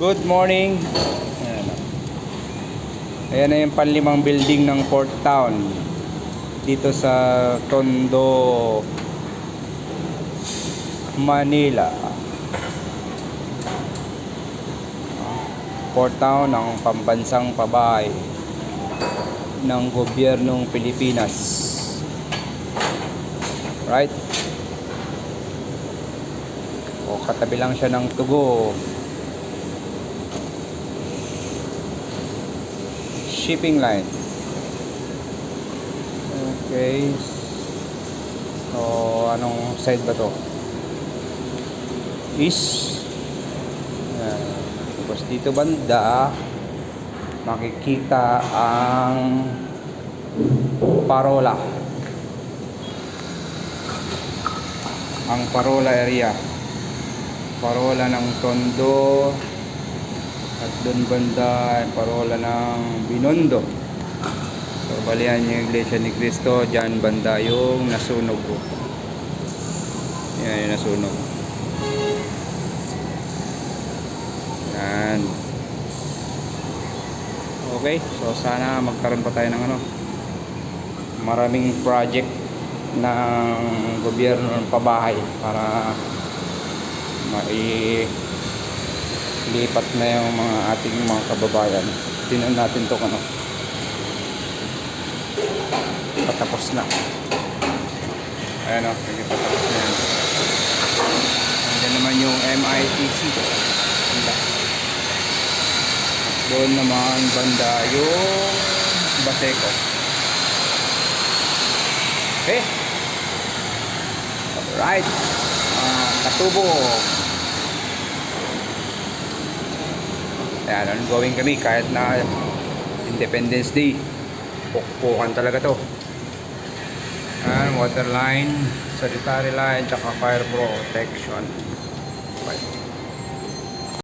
Good morning. Ayan, ayan na yung panlimang building ng Port Town dito sa Tondo, Manila. Port Town ang pambansang pabahay ng gobyernong Pilipinas. Right? O katabi lang siya ng Tugo. Shipping line. Okay. So, anong side ba to? East. Tapos dito banda, makikita ang Parola. Ang Parola area. Parola ng Tondo. At doon banda, parola ng Binondo. So, balihan yung Iglesia ni Cristo. Diyan banda yung nasunog ko. Yan yung nasunog. Yan. Okay. So, sana magkaroon pa tayo ng maraming project ng gobyerno ng pabahay para lipat na yung mga ating mga kababayan. Tinan natin to patapos na. Ayan o, patapos na yan. Ayan naman yung MITC. Doon naman banda yung Baseco. Okay. Alright. Katubo. Ayan, ongoing kami kahit na Independence Day. Pukpukan talaga to. Ayan, water line, sanitary line, tsaka fire protection. Bye.